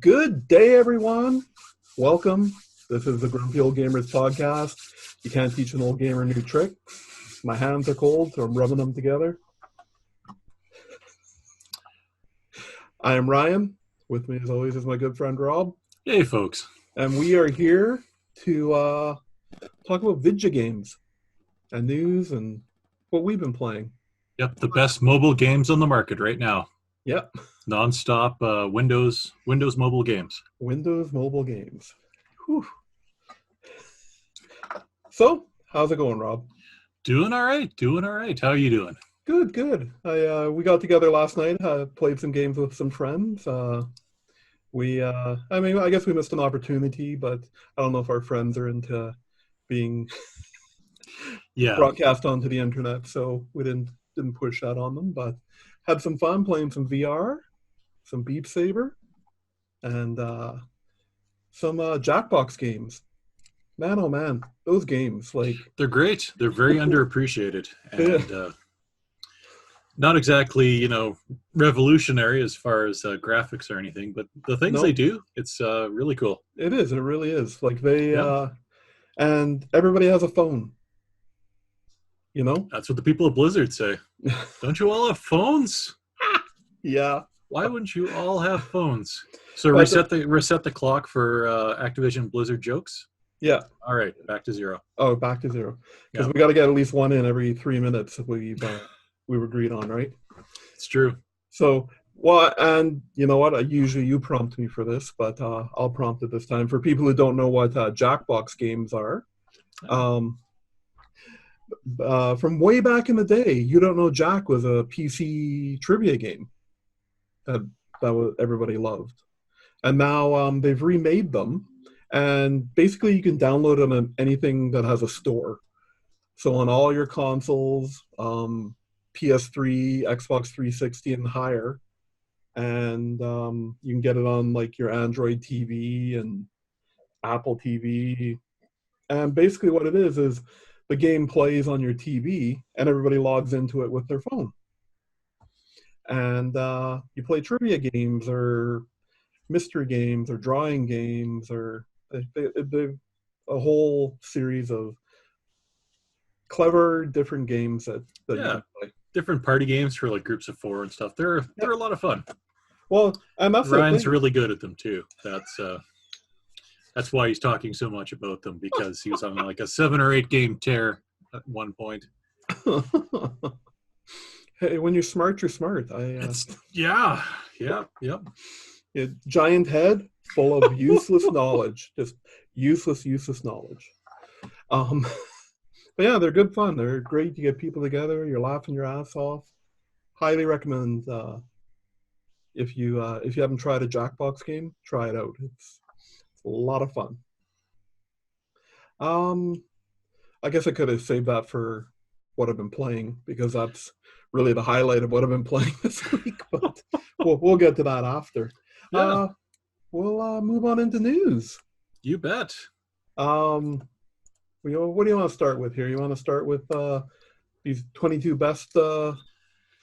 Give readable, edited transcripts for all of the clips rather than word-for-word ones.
Good day, everyone. Welcome. This is the Grumpy Old Gamers podcast. You can't teach an old gamer new tricks. My hands are cold, so I'm rubbing them together. I am Ryan. With me, as always, is my good friend Rob. Hey, folks. And we are here to talk about video games and news and what we've been playing. Yep, the best mobile games on the market right now. Yep. Non-stop Windows mobile games. Windows mobile games. Whew. So, how's it going, Rob? Doing all right. How are you doing? Good. We got together last night, played some games with some friends. I guess we missed an opportunity, but I don't know if our friends are into being broadcast onto the internet, so we didn't push that on them, but had some fun playing some VR, some Beat Saber, and some Jackbox games. Man, oh man, those games, they're great. They're very underappreciated, and not exactly, revolutionary as far as graphics or anything, but the things they do, it's really cool. It is. It really is. And everybody has a phone. That's what the people of Blizzard say. Don't you all have phones? Yeah. Why wouldn't you all have phones? So reset the clock for Activision Blizzard jokes? Yeah. All right, back to zero. Oh, back to zero. Because we got to get at least one in every 3 minutes we've agreed on, right? It's true. So, and you know what? Usually you prompt me for this, but I'll prompt it this time. For people who don't know what Jackbox games are, from way back in the day, You Don't Know Jack was a PC trivia game that everybody loved. And now they've remade them, and basically you can download them on anything that has a store. So on all your consoles, PS3, Xbox 360 and higher, and you can get it on your Android TV and Apple TV. And basically what it is the game plays on your TV and everybody logs into it with their phone. And you play trivia games or mystery games or drawing games or a whole series of clever different games that you can play. Different party games for groups of four and stuff. They're a lot of fun. Well, and that's Ryan's really good at them too. That's why he's talking so much about them, because he was on a 7 or 8 game tear at one point. Hey, when you're smart, you're smart. Yep. Giant head full of useless knowledge, just useless knowledge. But yeah, they're good fun. They're great. You get people together. You're laughing your ass off. Highly recommend. If you haven't tried a Jackbox game, try it out. It's a lot of fun. I guess I could have saved that for what I've been playing, because that's really the highlight of what I've been playing this week. But we'll get to that after. Yeah. We'll move on into news. You bet. What do you want to start with here? You want to start with these 22 best,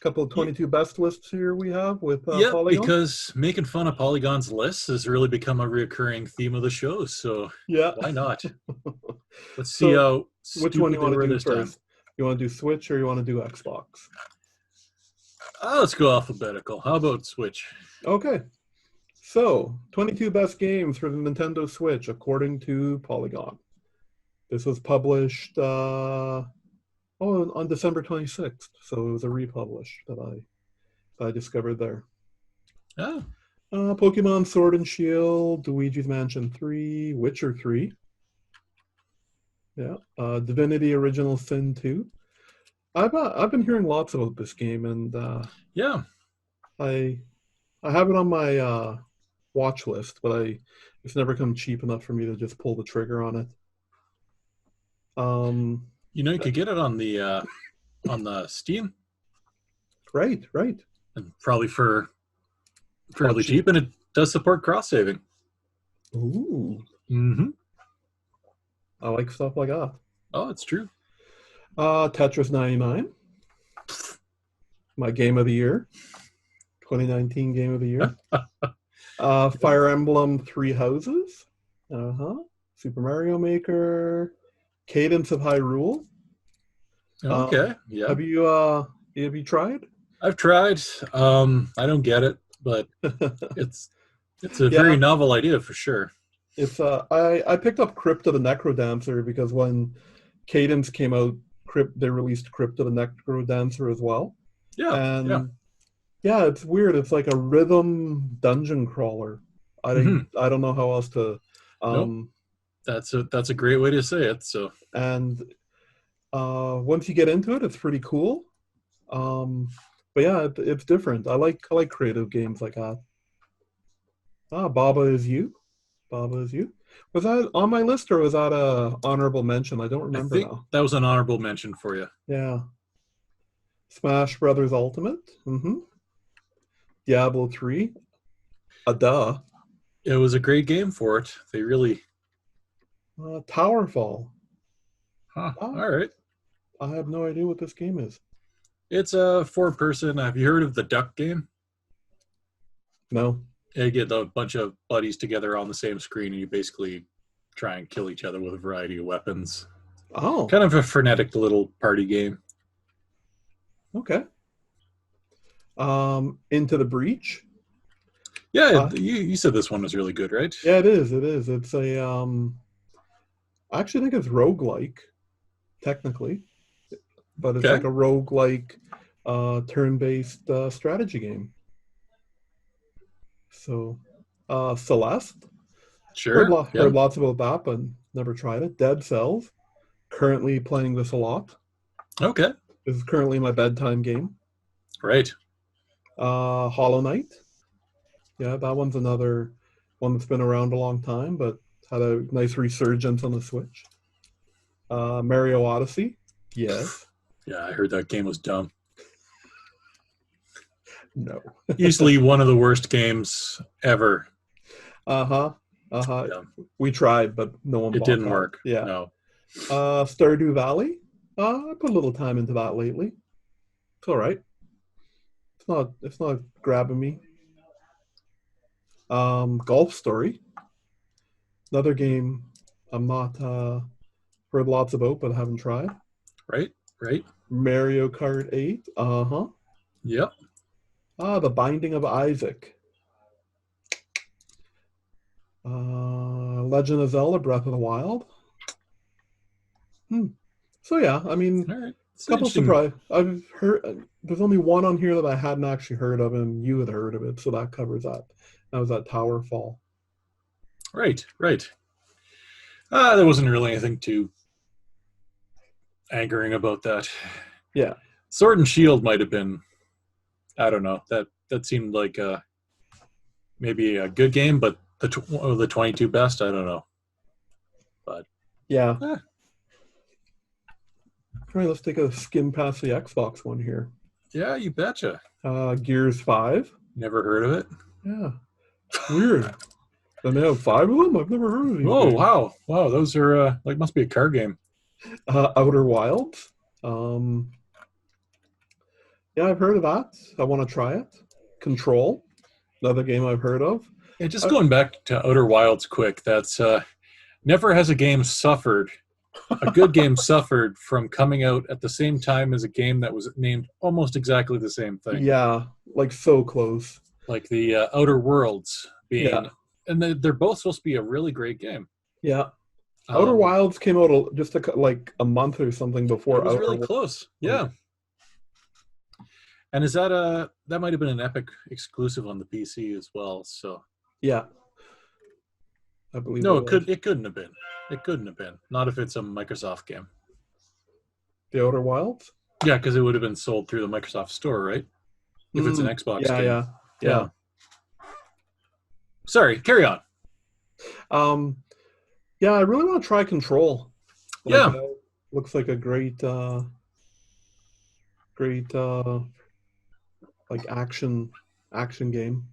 couple of 22 best lists here we have with Polygon? Because making fun of Polygon's lists has really become a recurring theme of the show. So why not? Let's see which one you want to do first. You want to do Switch or you want to do Xbox? Let's go alphabetical. How about Switch? Okay. So, 22 best games for the Nintendo Switch, according to Polygon. This was published on December 26th, so it was a republish that I discovered there. Oh. Pokemon Sword and Shield, Luigi's Mansion 3, Witcher 3. Yeah, Divinity Original Sin 2. I've been hearing lots about this game, and I have it on my watch list, but it's never come cheap enough for me to just pull the trigger on it. You could get it on the Steam. Right. And probably for fairly cheap, and it does support cross-saving. Ooh. Mm-hmm. I like stuff like that. Oh, it's true. Tetris 99. My game of the year. 2019 game of the year. Fire Emblem Three Houses. Super Mario Maker. Cadence of Hyrule. Okay, yeah. Have you tried? I've tried. I don't get it, but it's a very Yeah, novel idea for sure. it's I picked up Crypto the Necrodancer because when Cadence came out, they released Crypto the Necrodancer as well. Yeah, yeah. And yeah, it's weird. It's like a rhythm dungeon crawler. Hmm. I don't know how else to Nope. um That's a great way to say it. So and once you get into it, it's pretty cool. But yeah, it's different. I like creative games like that. Baba is You. Baba is You. Was that on my list or was that a honorable mention? I don't I remember think now. that was an honorable mention for you. Yeah. Smash Brothers Ultimate. Diablo 3. A duh. It was a great game for it. They really, Towerfall. huh? Ah, All right. I have no idea what this game is. It's a four-person. Have you heard of the Duck game? No. You get a bunch of buddies together on the same screen, and you basically try and kill each other with a variety of weapons. Oh, Kind of a frenetic little party game. okay. Into the Breach. Yeah, you said this one was really good, right? Yeah, it is. It is. It's a I actually think it's roguelike, technically, but it's Okay. like a roguelike turn-based strategy game. So, Celeste. Sure. Heard Yeah. lots about that, but never tried it. Dead Cells. Currently playing this a lot. Okay. This is currently my bedtime game. Right. Hollow Knight. Yeah, that one's another one that's been around a long time, but had a nice resurgence on the Switch. Mario Odyssey. Yes. Yeah, I heard that game was dumb. No. Easily one of the worst games ever. Uh-huh. Uh-huh. Yeah. We tried, but no one It bought didn't that. work. Yeah. No. Stardew Valley. I put a little time into that lately. It's all right. It's not grabbing me. Golf Story. Another game I'm not heard lots about but haven't tried. Right. Right. Mario Kart 8. Uh-huh. Yep. The Binding of Isaac. Legend of Zelda Breath of the Wild. So yeah, I mean, All right. It's couple interesting. surprise. I've heard there's only one on here that I hadn't actually heard of, and you had heard of it, so that covers that. That was that Towerfall. Right. Right. There wasn't really anything too angering about that. Yeah. Sword and Shield might have been. I don't know. That seemed like maybe a good game, but the 22 best. I don't know. But Yeah. All right, let's take a skim past the Xbox one here. yeah, you betcha. Gears 5. Never heard of it. Yeah. Weird. And they have 5 of them? I've never heard of these. Oh, games. wow. Those are like must be a card game. Outer Wilds. Yeah, I've heard of that. I want to try it. Control. Another game I've heard of. Yeah, just going back to Outer Wilds quick. That's never has a game suffered. A good game suffered from coming out at the same time as a game that was named almost exactly the same thing. Yeah, like so close. Like the Outer Worlds being, Yeah. and they're both supposed to be a really great game. Yeah. Outer Wilds came out just like a month or something before it was Outer really Wilds. close. Yeah. And is that that might have been an Epic exclusive on the PC as well? So Yeah. I believe no, it was. it couldn't have been. It couldn't have been. Not if it's a Microsoft game. The Outer Wilds? Yeah, because it would have been sold through the Microsoft Store, right? If it's an Xbox game. Yeah. Sorry, carry on. Yeah, I really want to try Control. Yeah. Looks like a great like action game.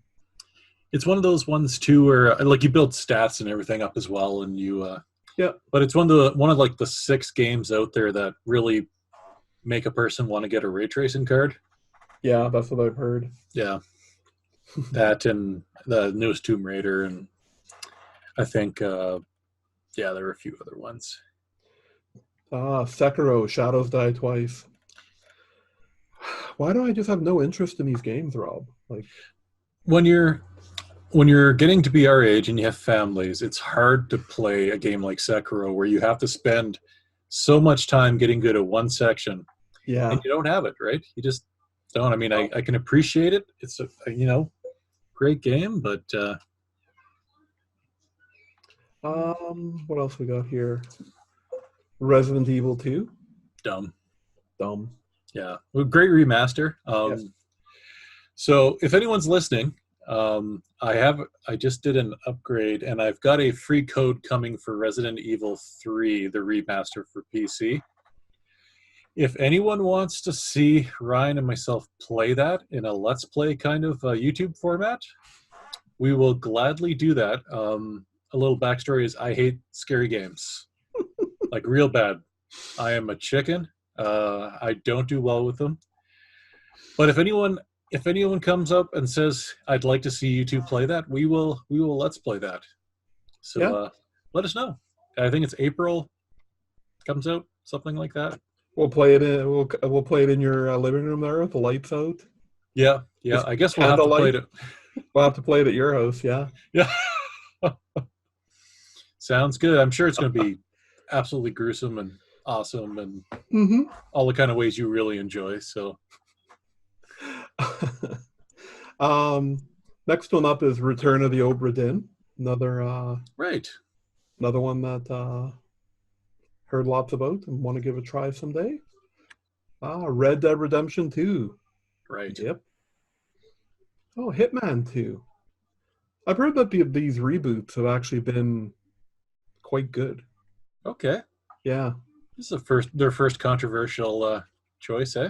It's one of those ones too where like you build stats and everything up as well, and you Yeah. But it's one of like the 6 games out there that really make a person want to get a ray tracing card. Yeah, that's what I've heard. Yeah. That and the newest Tomb Raider, and I think yeah, there were a few other ones. Sekiro, Shadows Die Twice. Why do I just have no interest in these games, Rob? Like, When you're getting to be our age and you have families, it's hard to play a game like Sekiro where you have to spend so much time getting good at one section, yeah. and you don't have it, right? You just don't. I mean, I can appreciate it. It's a great game, but What else we got here? Resident Evil 2. dumb. Dumb. Yeah, well, great remaster. Yes. So if anyone's listening, I just did an upgrade, and I've got a free code coming for Resident Evil 3, the remaster for PC. If anyone wants to see Ryan and myself play that in a Let's Play kind of YouTube format, we will gladly do that. A little backstory is I hate scary games, like real bad. I am a chicken. I don't do well with them. But if anyone comes up and says I'd like to see you two play that, we will Let's Play that. So Yeah. let us know. I think it's April comes out, something like that. We'll play it in. We'll play it in your living room there with the lights out. Yeah. Just I guess we'll have to play it. We'll have to play it at your house. Yeah. Yeah. Sounds good. I'm sure it's going to be absolutely gruesome and awesome and all the kind of ways you really enjoy. So, next one up is Return of the Obra Dinn. Another right. Another one that heard lots about and want to give a try someday. Red Dead Redemption 2. Right. Yep. Oh, Hitman 2. I've heard that these reboots have actually been quite good. Okay. Yeah. This is their first controversial choice, eh?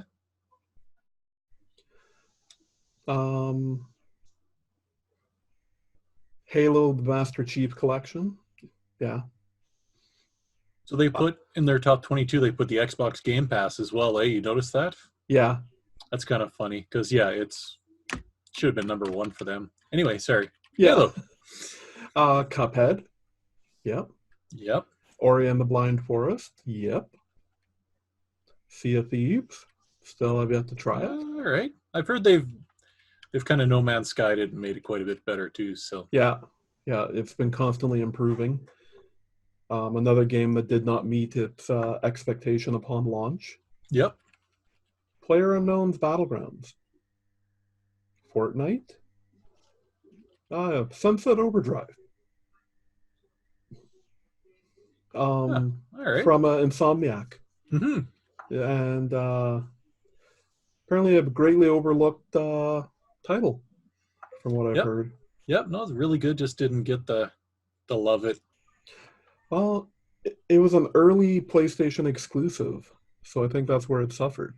Halo the Master Chief Collection. Yeah. So they put in their top 22, they put the Xbox Game Pass as well, eh? You notice that? Yeah. That's kind of funny because, yeah, should have been number one for them. Anyway, sorry. Yeah. Cuphead. Yep. Yep. Ori and the Blind Forest. Yep. Sea of Thieves. Still have yet to try it. All right. I've heard they've kind of No Man's Skied it and made it quite a bit better too. So yeah, it's been constantly improving. Another game that did not meet its expectation upon launch. Yep. PlayerUnknown's Battlegrounds. Fortnite. Sunset Overdrive. All right. From Insomniac. Mm-hmm. And apparently a greatly overlooked title, from what I've heard. Yep, no, it's really good. Just didn't get the love it. Well, it was an early PlayStation exclusive, so I think that's where it suffered.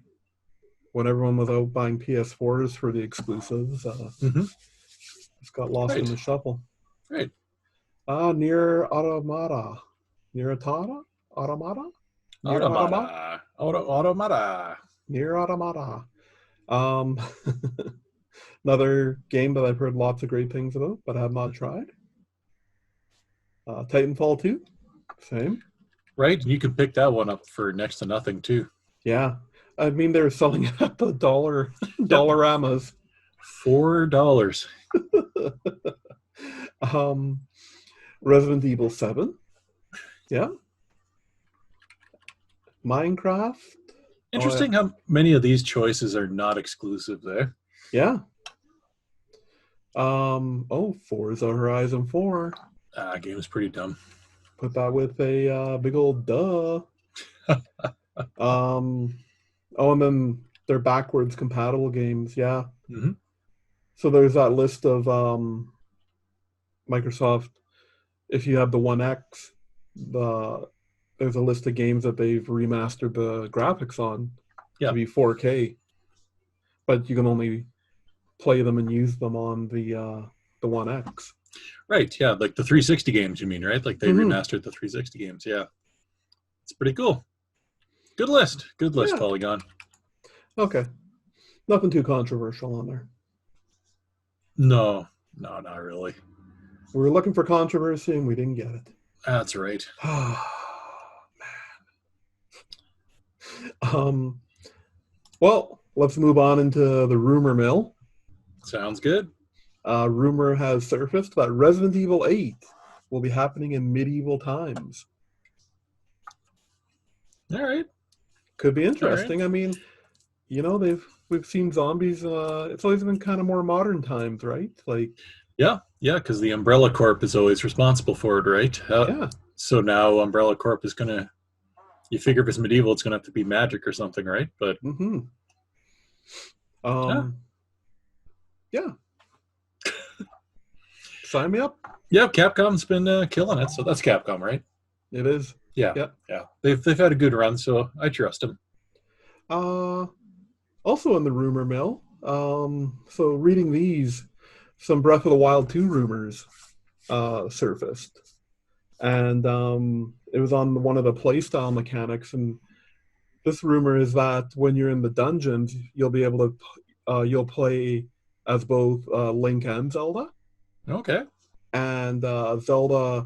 When everyone was out buying PS4s for the exclusives, it's got lost in the shuffle. Right. Near Automata. Near Automata? Automata. Near Automata. Another game that I've heard lots of great things about, but I have not tried. Titanfall 2. Same. Right, and you can pick that one up for next to nothing too. Yeah. I mean, they're selling it at the Dollaramas. $4. Resident Evil 7. Yeah. Minecraft. Interesting how many of these choices are not exclusive there. Yeah. Forza Horizon 4. Game is pretty dumb. Put that with a big old duh. And then they're backwards compatible games. Yeah. Mm-hmm. So there's that list of Microsoft. If you have the One X, there's a list of games that they've remastered the graphics on to be 4K, but you can only play them and use them on the One X. Right, yeah, like the 360 games, you mean, right? Like they remastered the 360 games, yeah. It's pretty cool. Good list, Polygon. Okay. Nothing too controversial on there. No, no, not really. We were looking for controversy and we didn't get it. That's right. um, well, let's move on into the rumor mill. Sounds good. Rumor has surfaced that Resident Evil 8 will be happening in medieval times. All right. Could be interesting. I mean, we've seen zombies. It's always been kind of more modern times, right? Like, yeah, because the Umbrella Corp is always responsible for it, right? Yeah. So now Umbrella Corp is gonna. You figure if it's medieval, it's gonna have to be magic or something, right? But yeah. Sign me up. Yeah, Capcom's been killing it. So that's Capcom, right? It is. Yeah. Yep. Yeah. They've had a good run, so I trust them. Also in the rumor mill. So reading these, some Breath of the Wild 2 rumors surfaced. And it was on one of the playstyle mechanics. And this rumor is that when you're in the dungeons, you'll be able to you'll play as both Link and Zelda. Okay. And Zelda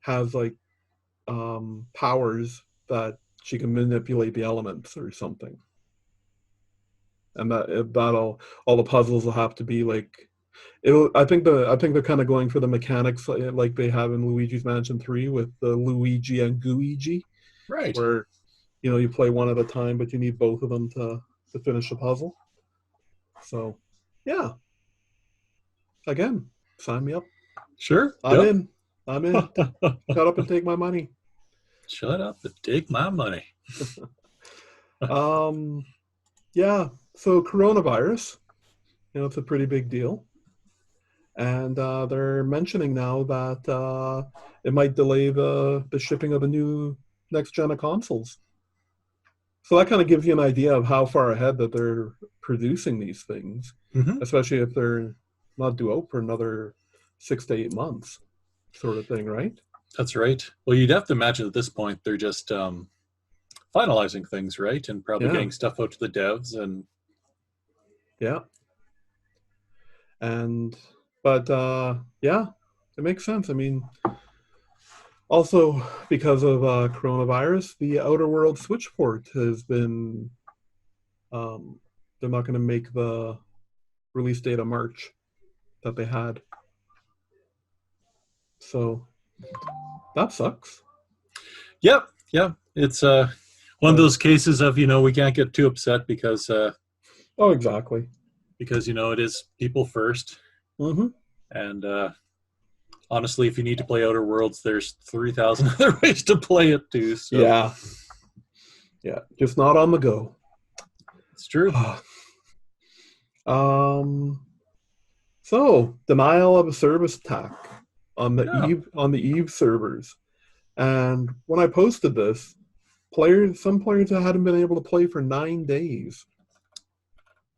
has like powers that she can manipulate the elements or something. And that'll all the puzzles will have to be like I think they're kind of going for the mechanics like they have in Luigi's Mansion 3 with the Luigi and Gooigi. Right. Where you play one at a time, but you need both of them to finish the puzzle. So, yeah. Again, sign me up. Sure. I'm in. Shut up and take my money. Shut up and take my money. Yeah. So coronavirus, it's a pretty big deal. And they're mentioning now that it might delay the shipping of the new next gen of consoles. So that kind of gives you an idea of how far ahead that they're producing these things, especially if they're not due out for another 6 to 8 months, sort of thing, right? That's right. Well, you'd have to imagine at this point they're just finalizing things, right? And probably getting stuff out to the devs and yeah, it makes sense. I mean, also because of coronavirus, the Outer World Switch port has been they're not going to make the release date of March that they had. So that sucks. Yep. It's one of those cases of we can't get too upset because exactly, because it is people first. And honestly, if you need to play Outer Worlds, there's 3,000 other ways to play it too. So. Yeah, just not on the go. It's true. So denial of a service attack on the Eve servers, and when I posted this, some players hadn't been able to play for 9 days.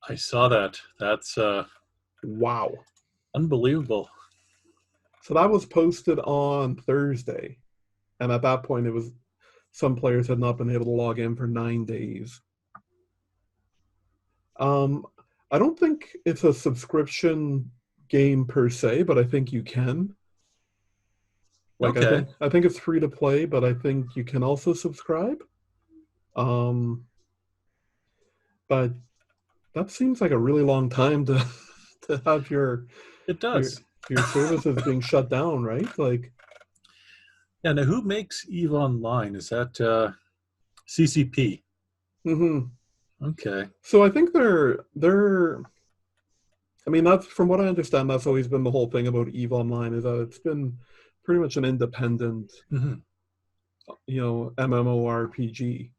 I saw that. That's wow, unbelievable. So that was posted on Thursday, and at that point, it was some players had not been able to log in for 9 days. I don't think it's a subscription game per se, but I think you can. Like, okay. I think it's free to play, but I think you can also subscribe. But that seems like a really long time to have your services being shut down, right? Like, yeah. Now, who makes EVE Online? Is that CCP? Okay. So I think they're. I mean, that's from what I understand. That's always been the whole thing about EVE Online, is that it's been pretty much an independent, MMORPG,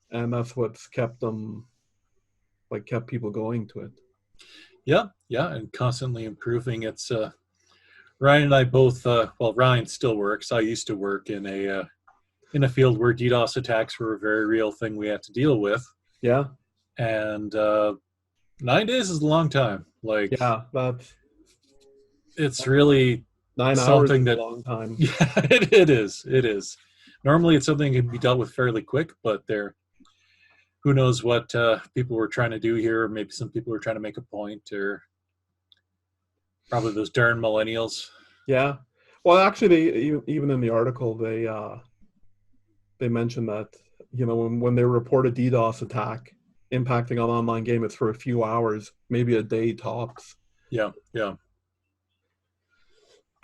and that's what's kept them, kept people going to it. Yeah, and constantly improving. It's Ryan and I both. Ryan still works. I used to work in a field where DDoS attacks were a very real thing we had to deal with. Yeah, and 9 days is a long time. It's really 9 hours is a long time. Yeah, it is. It is. Normally, it's something that can be dealt with fairly quick, but who knows what people were trying to do here? Maybe some people were trying to make a point, or Probably those darn millennials. Yeah. Well, actually, they even in the article they mentioned that when they report a DDoS attack impacting an online game, it's for a few hours, maybe a day tops. Yeah, yeah.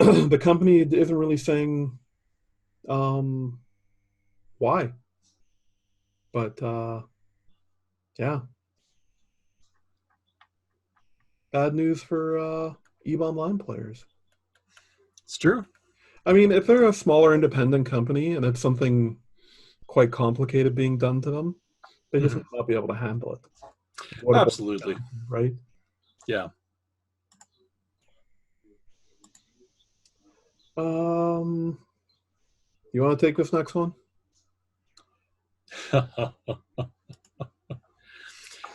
The company isn't really saying why, but yeah, bad news for EVE Online players. It's true. I mean, if they're a smaller independent company and it's something quite complicated being done to them, they just Hmm. might not be able to handle it. What about Absolutely. right? Yeah. Um, you want to take this next one? Yeah,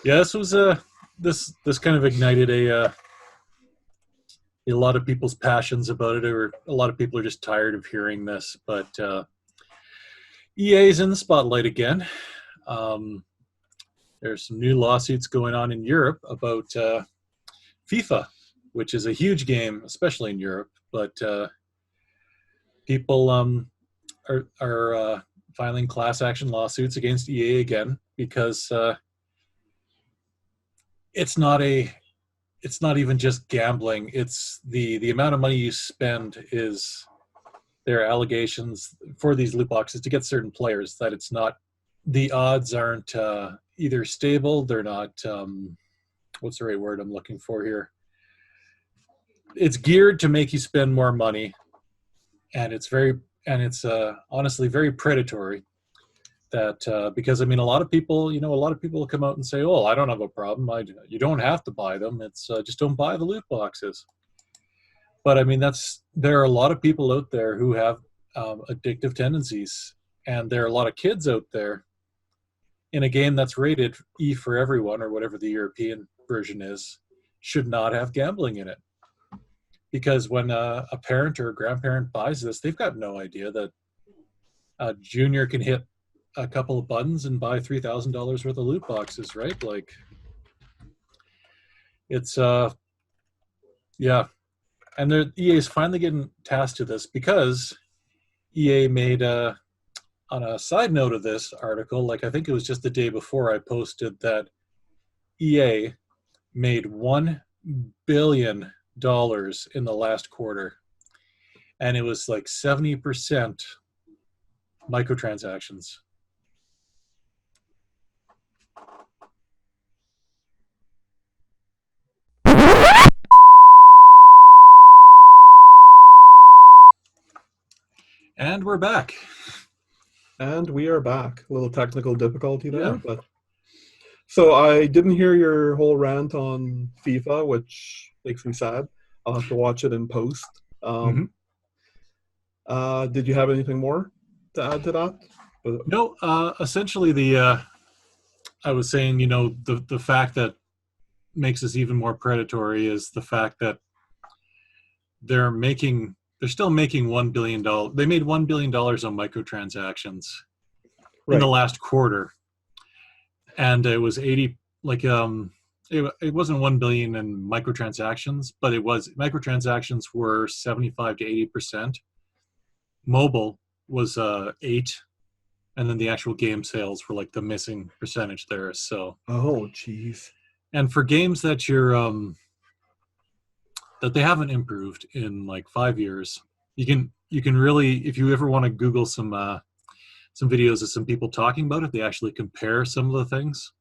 this was this kind of ignited a lot of people's passions about it, or a lot of people are just tired of hearing this. But EA is in the spotlight again. There's some new lawsuits going on in Europe about FIFA, which is a huge game, especially in Europe. But people are filing class action lawsuits against EA again because it's not even just gambling. It's the amount of money you spend is their allegations for these loot boxes to get certain players, that it's not, the odds aren't either stable, they're not what's the right word I'm looking for here, it's geared to make you spend more money, and it's honestly very predatory. That because I mean, a lot of people will come out and say, "Oh, I don't have a problem. You don't have to buy them. It's just don't buy the loot boxes." But I mean, there are a lot of people out there who have addictive tendencies, and there are a lot of kids out there in a game that's rated E for everyone, or whatever the European version is, should not have gambling in it. Because when a parent or a grandparent buys this, they've got no idea that a junior can hit a couple of buttons and buy $3,000 worth of loot boxes, right? Like, it's yeah. And EA is finally getting tasked to this because EA made on a side note of this article, like I think it was just the day before I posted that EA made $1 billion in the last quarter, and it was like 70% microtransactions. And we're back. And we are back. A little technical difficulty there, Yeah. but so I didn't hear your whole rant on FIFA, which makes me sad. I'll have to watch it in post. Did you have anything more to add to that? No, essentially I was saying, the fact that makes this even more predatory is the fact that they're still making $1 billion. They made $1 billion on microtransactions in the last quarter. And it was 80, like, it wasn't 1 billion in microtransactions, but microtransactions were 75 to 80%. Mobile was 8, and then the actual game sales were like the missing percentage there. So, oh geez. And for games that that they haven't improved in like 5 years, you can really, if you ever want to Google some videos of some people talking about it, they actually compare some of the things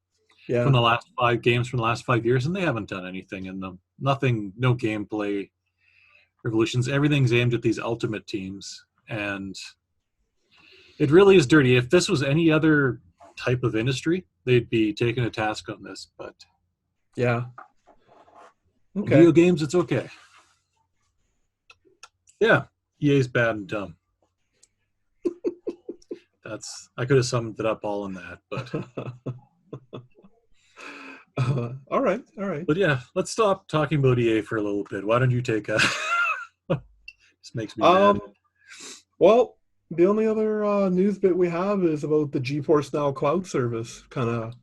from the last 5 games from the last 5 years, and they haven't done anything in them. Nothing, no gameplay revolutions. Everything's aimed at these ultimate teams, and it really is dirty. If this was any other type of industry, they'd be taking a task on this, but yeah. Okay. Video games, it's okay. Yeah, EA's bad and dumb. I could have summed it up all in that, but all right. But yeah, let's stop talking about EA for a little bit. Why don't you take a? This makes me mad. Well, the only other news bit we have is about the Geforce Now cloud service, kind of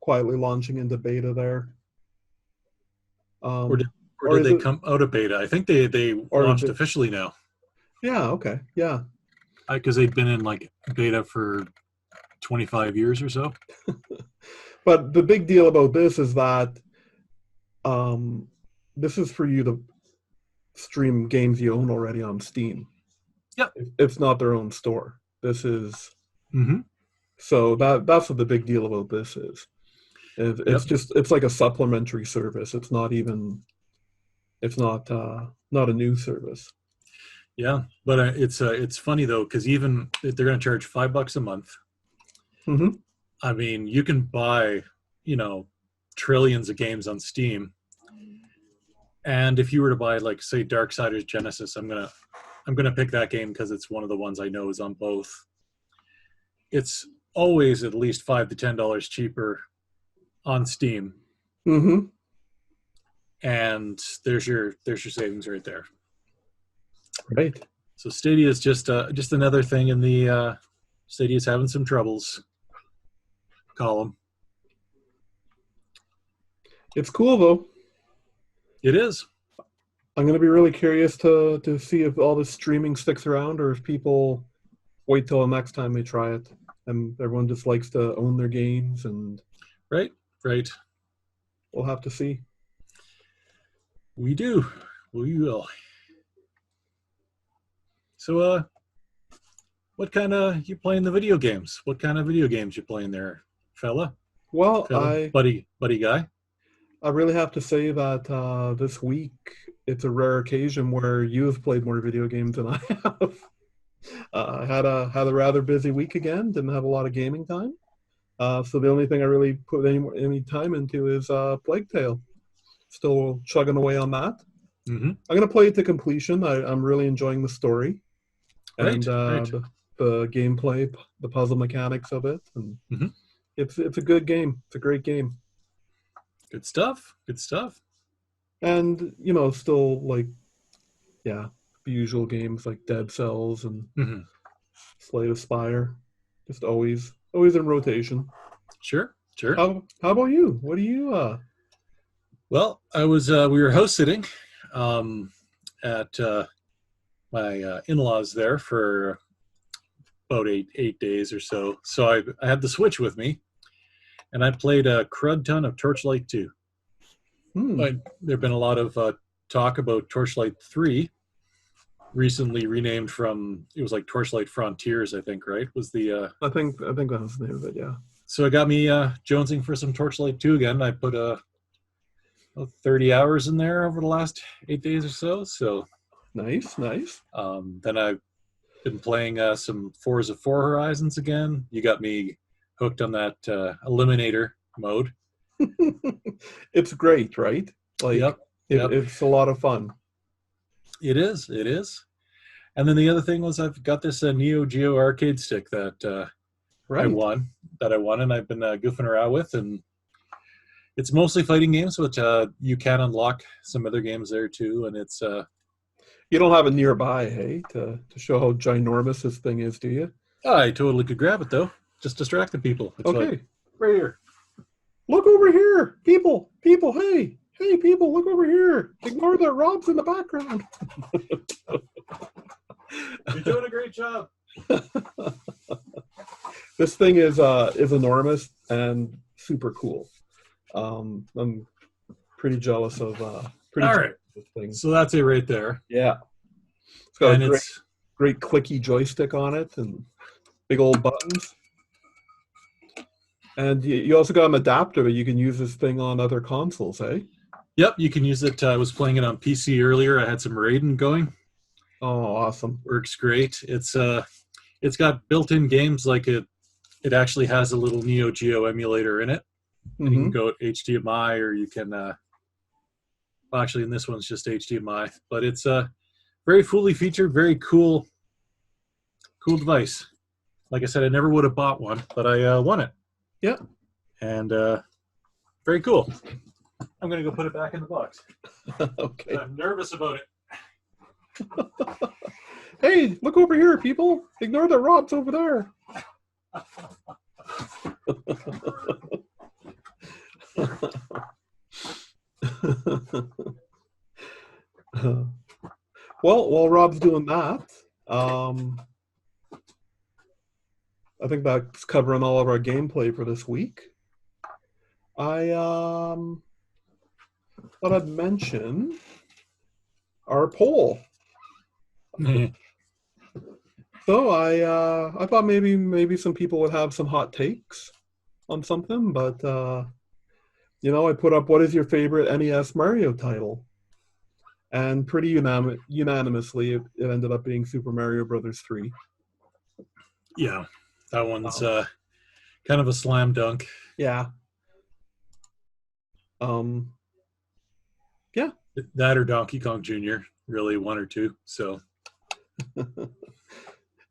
quietly launching into beta there. Or or did is they it? come out of beta? I think they Or launched officially now. yeah, okay, yeah. Because they've been in like beta for 25 years or so. But the big deal about this is that um, this is for you to stream games you own already on Steam. Yep. It's not their own store. This is Mm-hmm. so that's what the big deal about this is. It's Yep. just it's like a supplementary service. It's not even it's not a new service. Yeah, but it's funny though because even if they're going to charge $5 a month, Mm-hmm. I mean you can buy trillions of games on Steam, and if you were to buy like say Darksiders Genesis, I'm gonna pick that game because it's one of the ones I know is on both. It's always at least $5 to $10 cheaper on Steam, Mm-hmm. and there's your savings right there. Right. So Stadia is just another thing in the Stadia's having some troubles column. It's cool though. It is. I'm going to be really curious to see if all this streaming sticks around or if people wait till the next time they try it. And everyone just likes to own their games, and Right. we'll have to see. We do. We will. So, what kind of you playing the video games? What kind of video games you playing there, fella? Well, Buddy guy. I really have to say that this week it's a rare occasion where you have played more video games than I have. I had a rather busy week again. Didn't have a lot of gaming time. So the only thing I really put any time into is Plague Tale. Still chugging away on that. Mm-hmm. I'm gonna play it to completion. I'm really enjoying the story and Right. the gameplay, the puzzle mechanics of it, and Mm-hmm. it's a good game. It's a great game, Good stuff. Good stuff. and still like the usual games like Dead Cells and Mm-hmm. Slay the Spire, just always in rotation. Sure. How about you? What do you? Well, I was we were house sitting at my in-laws there for about eight days or so. So I had the Switch with me, and I played a crud ton of Torchlight 2. There've been a lot of talk about Torchlight 3, recently renamed from it was like Torchlight Frontiers, I think, right? Was the I think that was the name of it. Yeah. So it got me jonesing for some Torchlight 2 again. I put 30 hours in there over the last 8 days or so. So Nice. then I've been playing some Forza Horizons again. You got me hooked on that Eliminator mode. It's great, right? Like, Yep. It's a lot of fun. It is. And then the other thing was I've got this Neo Geo arcade stick that Right. I won, and I've been goofing around with, and it's mostly fighting games, but you can unlock some other games there too, and it's You don't have it nearby, hey, to show how ginormous this thing is, do you? I totally could grab it though, just distracting people. It's Okay. like, right here. Look over here, people, hey, people, look over here. Ignore the Robs in the background. You're doing a great job. This thing is enormous and super cool. I'm pretty jealous of this thing. So that's it right there. Yeah, it's got And a great clicky joystick on it and big old buttons. And you also got an adapter that you can use this thing on other consoles, eh? Yep, you can use it. I was playing it on PC earlier. I had some Raiden going. Oh, awesome! Works great. It's got built-in games like it actually has a little Neo Geo emulator in it. And you can go HDMI, or you can well, actually in this one's just HDMI, but it's very fully featured, very cool device. Like I said, I never would have bought one, but I won it. Yeah. And very cool. I'm gonna go put it back in the box. Okay. I'm nervous about it. Hey, look over here, people. Ignore the Robs over there. Well, while Rob's doing that, I think that's covering all of our gameplay for this week. I thought I'd mention our poll. So I thought maybe some people would have some hot takes on something, but I put up what is your favorite NES Mario title, and pretty unanimously it ended up being Super Mario Brothers 3. Yeah, that one's kind of a slam dunk. Yeah. Yeah. That or Donkey Kong Jr. Really, one or two. So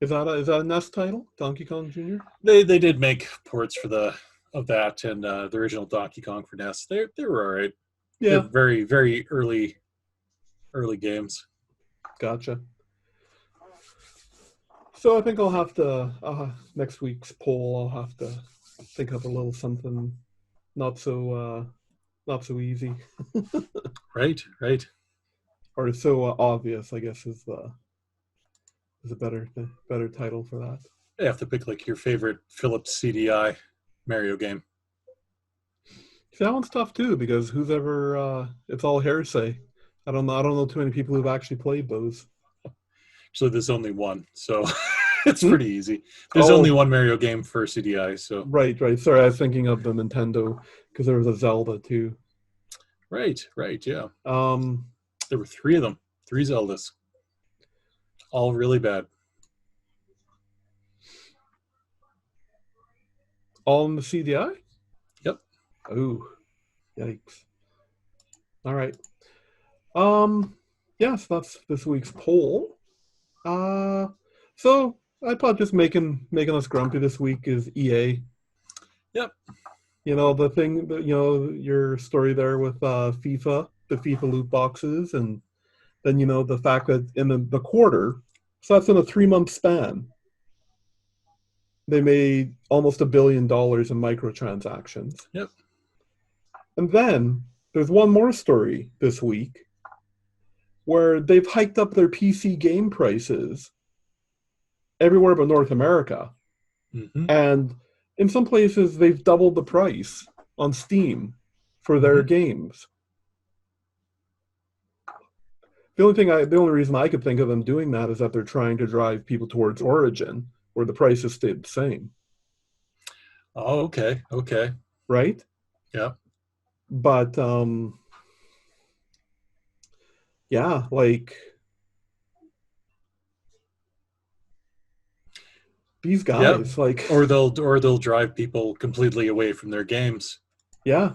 is that a NES title, Donkey Kong Jr.? They did make ports for of that and the original Donkey Kong for NES. They were all right. Yeah. They're very, very early games. Gotcha. So I think I'll have to next week's poll. I'll have to think of a little something not so easy. Right. Or so obvious, I guess, is a better title for that. You have to pick like your favorite Philips CDI Mario game. That one's tough too, because who's ever it's all hearsay. I don't know too many people who've actually played those. Actually, there's only one, so it's pretty easy. There's only one Mario game for CDI, so right. Sorry, I was thinking of the Nintendo because there was a Zelda too. Right, yeah. There were 3 of them, 3 Zeldas, all really bad. All in the CDI? Yep. Oh, yikes! All right. Yes, that's this week's poll. So I thought just making us grumpy this week is EA. Yep. The thing that your story there with FIFA, the FIFA loot boxes, and then the fact that in the quarter, so that's in a 3-month span, they made almost $1 billion in microtransactions. Yep. And then there's one more story this week where they've hiked up their PC game prices everywhere but North America. Mm-hmm. And in some places, they've doubled the price on Steam for their games. The only reason I could think of them doing that is that they're trying to drive people towards Origin, where the prices stayed the same. Oh, okay. Right? Yeah. But, yeah, like, these guys, like, or they'll drive people completely away from their games. Yeah.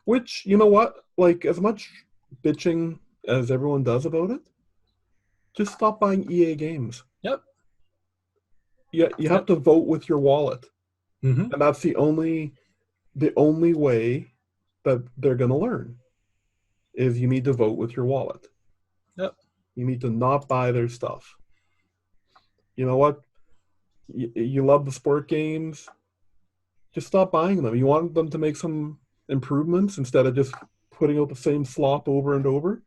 Which, you know what? Like, as much bitching as everyone does about it, just stop buying EA games. Yep. You have to vote with your wallet. Mm-hmm. And that's the only way that they're going to learn is you need to vote with your wallet. Yep. You need to not buy their stuff. You know what? You love the sport games. Just stop buying them. You want them to make some improvements instead of just putting out the same slop over and over.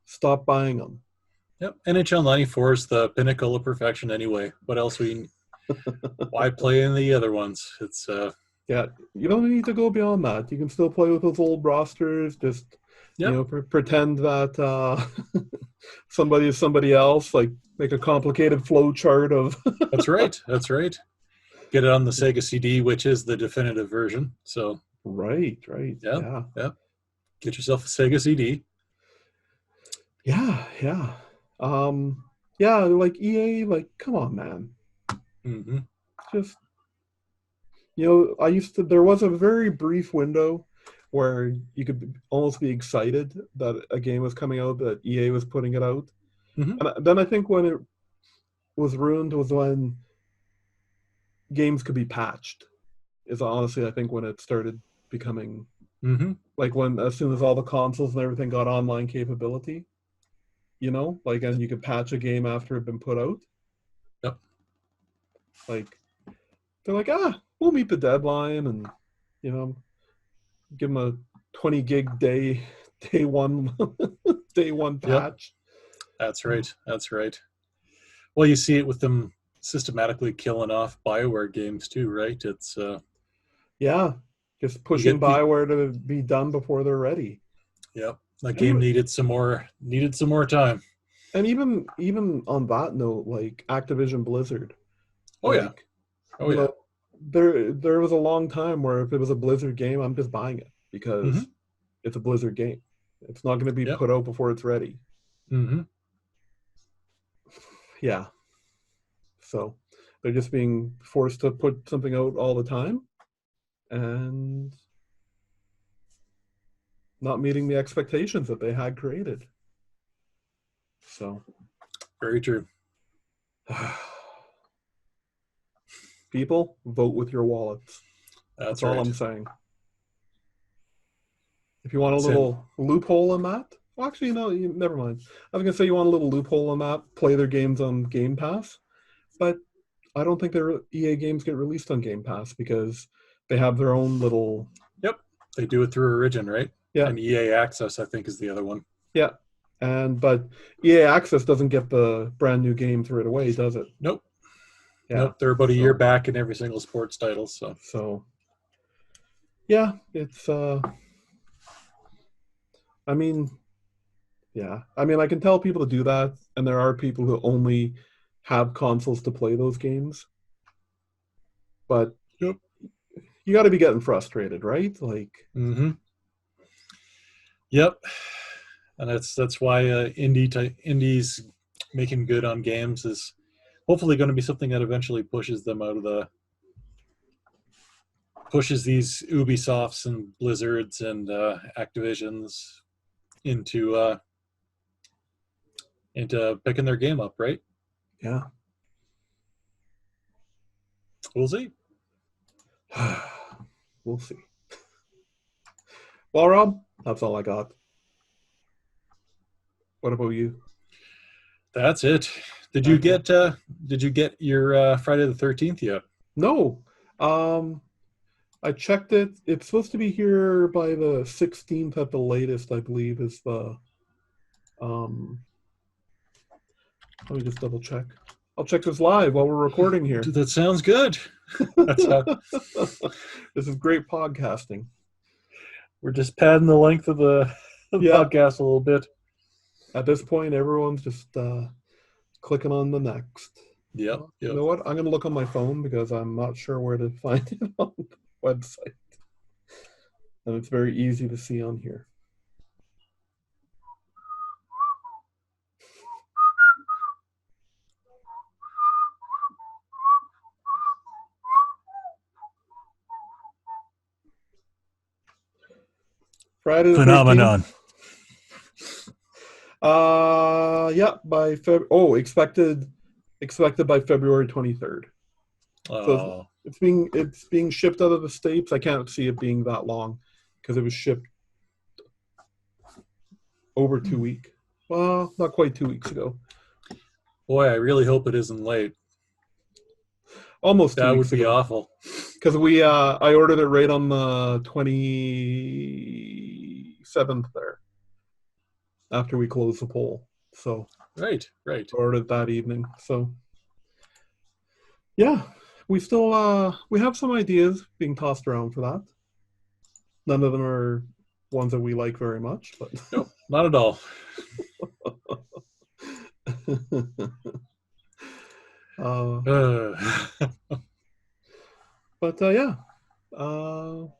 Stop buying them. Yep. NHL 94 is the pinnacle of perfection anyway. What else why play in the other ones? It's yeah, you don't need to go beyond that. You can still play with those old rosters. Just pretend that somebody is somebody else. Like make a complicated flow chart of. That's right. Get it on the Sega CD, which is the definitive version. So right. Yeah. Get yourself a Sega CD. Yeah. Yeah, like EA, like come on, man. Mm-hmm. Just there was a very brief window where you could almost be excited that a game was coming out, that EA was putting it out. Mm-hmm. And then I think when it was ruined was when games could be patched. Is honestly, I think, when it started becoming like when as soon as all the consoles and everything got online capability, like and you could patch a game after it had been put out. Yep. Like they're like, we'll meet the deadline and give them a 20 gig day one patch. That's right. That's right. Well, you see it with them systematically killing off BioWare games too, right? It's Yeah, just you pushing get you, Bioware to be done before they're ready. yep. That And game even needed some more time. even on that note, like Activision Blizzard, Oh yeah. like Oh you yeah. know, there was a long time where if it was a Blizzard game, I'm just buying it Mm-hmm. because it's a Blizzard game. It's not going to be Yep. put out before it's ready. Mm-hmm. Yeah, so they're just being forced to put something out all the time and not meeting the expectations that they had created. So, Very true. people, vote with your wallets. That's That's all right. I'm saying. If you want a Send little loophole in that, well, actually, no, never mind. I was going to say you want a little loophole in that, play their games on Game Pass, but I don't think their EA games get released on Game Pass because they have their own little. Yep. They do it through Origin, right? Yeah, And EA Access, I think, is the other one. yeah, but EA Access doesn't get the brand new games right away, does it? Nope. Yeah, Nope. They're about a year so back in every single sports title. So so yeah, it's I mean, yeah, I mean, I can tell people to do that, and there are people who only have consoles to play those games, but yep. you got to be getting frustrated, right? Like, Mm-hmm. Yep. And that's why indies making good on games is hopefully going to be something that eventually pushes them out of pushes these Ubisofts and Blizzards and Activisions into picking their game up, right? yeah, We'll see. we'll see. Well, Rob, that's all I got. What about you? That's it. Did you Okay. get your Friday the 13th yet? No, um, I checked it. It's supposed to be here by the 16th at the latest, I believe, is the um. Let me just double check. I'll check this live while we're recording here. That sounds good. That's how This is great podcasting. we're just padding the length of the Yeah. podcast a little bit. At this point, everyone's just clicking on the next. Yep. You Yep. know what? I'm going to look on my phone because I'm not sure where to find it on the website. And it's very easy to see on here. Friday the 13th. Phenomenon. Yeah, by expected by February 23rd. So it's being shipped out of the States. I can't see it being that long because it was shipped over 2 weeks. Well, not quite 2 weeks ago. Boy, I really hope it isn't late. Almost 2 That weeks would be ago. awful. Because I ordered it right on the 27th there after we closed the poll. So Right. I ordered it that evening. So yeah, we still we have some ideas being tossed around for that. None of them are ones that we like very much, but Nope, not at all. But yeah.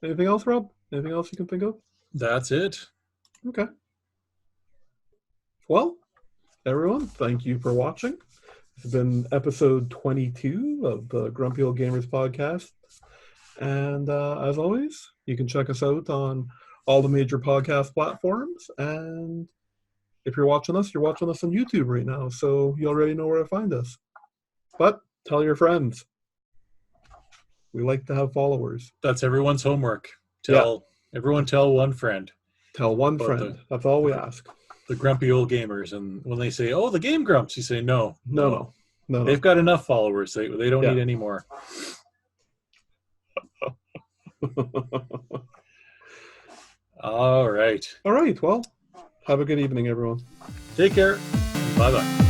Anything else, Rob? Anything else you can think of? That's it. Okay. Well, everyone, thank you for watching. This has been episode 22 of the Grumpy Old Gamers podcast. And as always, you can check us out on all the major podcast platforms. And if you're watching us on YouTube right now. So you already know where to find us. But tell your friends. We like to have followers. That's everyone's homework. Everyone tell one friend. Tell one friend. That's all we ask. The grumpy old gamers. And when they say, oh, the Game Grumps, you say, no. They've got enough followers. They don't need any more. All right. All right. Well, have a good evening, everyone. Take care. Bye-bye.